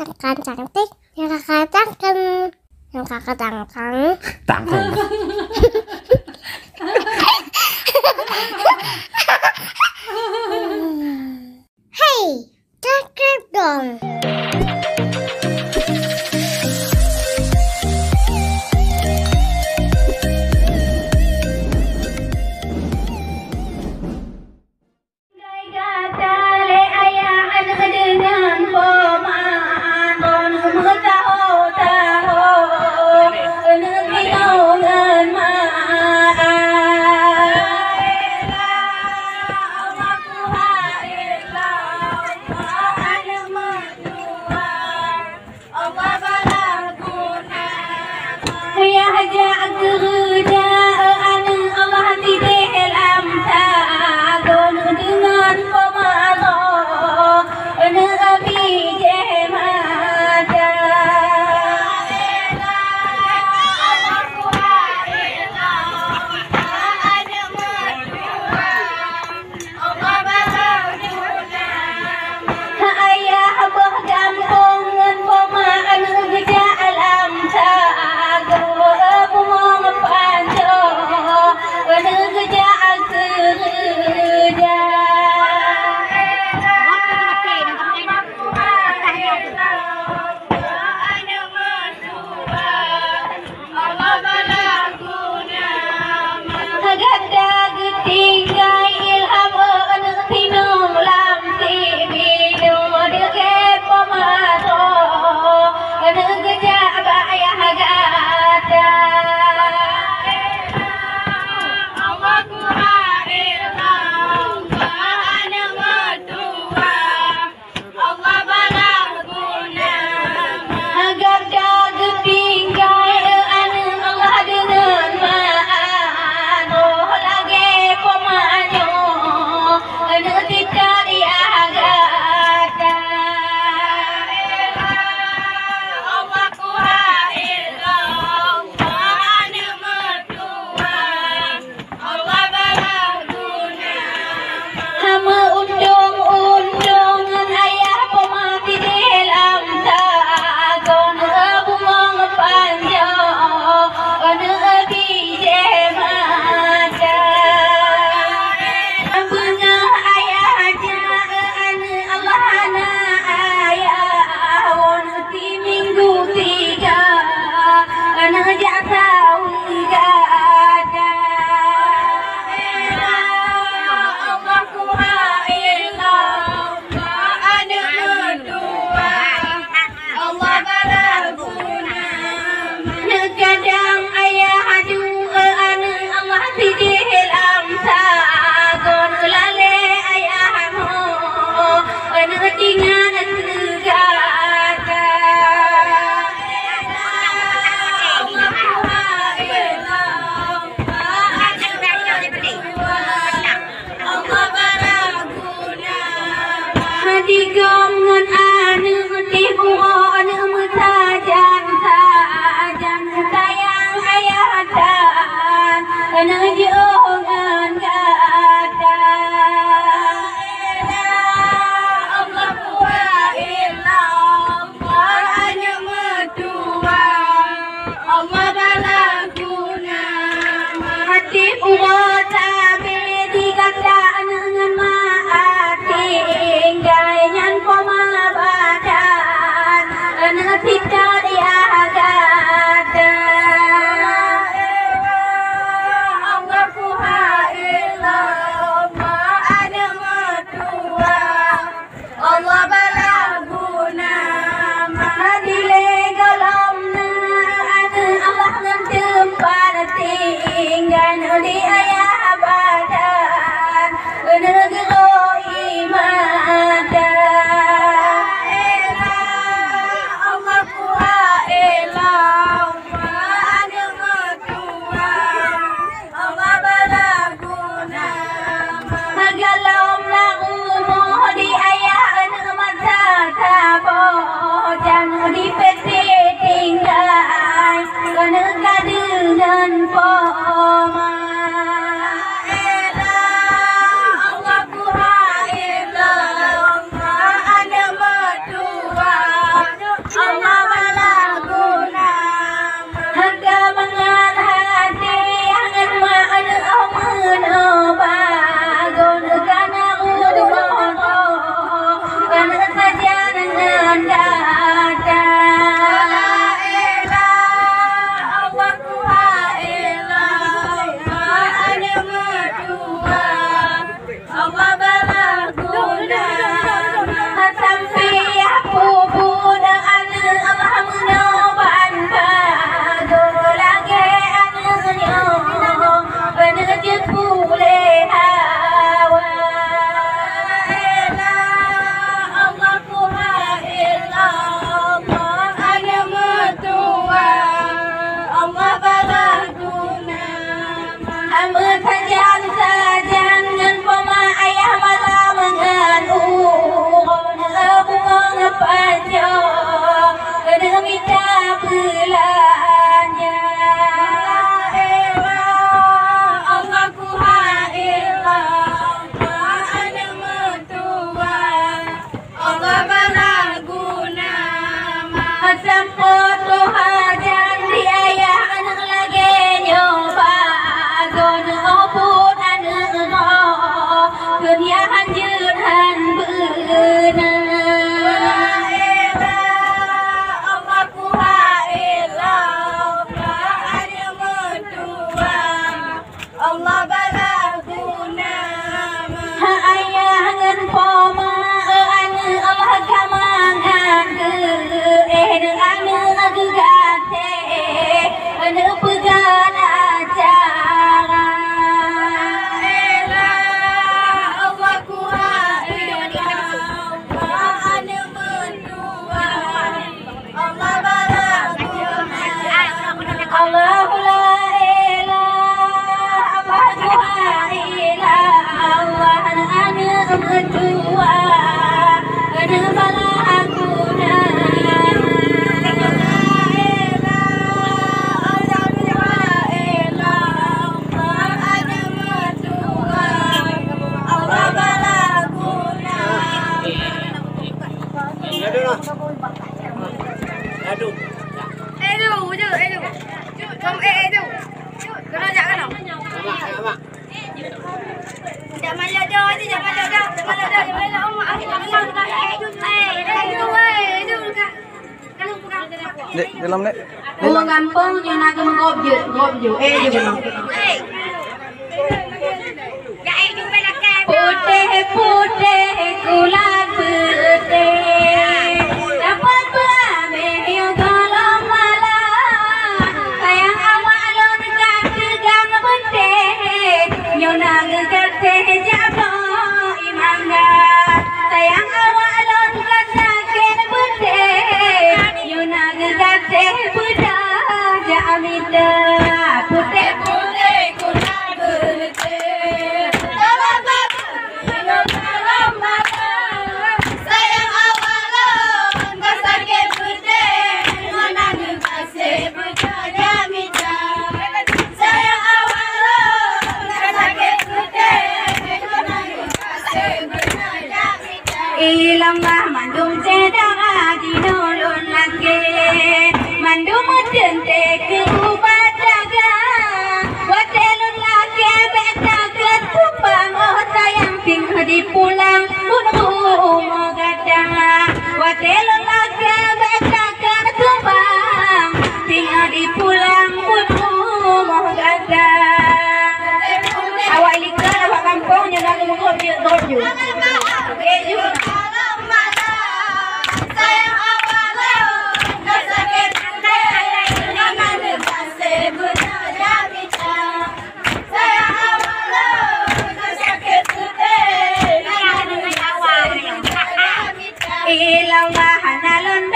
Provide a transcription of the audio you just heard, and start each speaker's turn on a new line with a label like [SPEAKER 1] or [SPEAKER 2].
[SPEAKER 1] Tekan cantik, yang kakak tangkeng, yang kakak tangkeng.
[SPEAKER 2] Tangkeng.
[SPEAKER 1] Hei, cakap dong. Hãy subscribe cho kênh Ghiền Mì Gõ để không bỏ lỡ
[SPEAKER 2] dua ada balaguna
[SPEAKER 3] Dek, dalam dek.
[SPEAKER 2] Orang kampung yang nak mengop je belum. Putih kulat putih, dapat berambil yang dalam malam. Sayang awak lo dekat tegang putih, yang nak dekat jatuh imangga. Sayang awak lo dekat sakit putih, yang nak dekat putih jamita. Putih kulat putih. Ilanglah mandum cedang di nolon lagi, mandum jente ke ubat dagang, watelun lagi beta ketumpang, oh sayang tinggal di pulang pun mau gadang, watelun lagi beta ketumpang, tinggal di pulang pun mau gadang. Awak lihat awak kampungnya nak mengop je doju. Ilanglah hanalon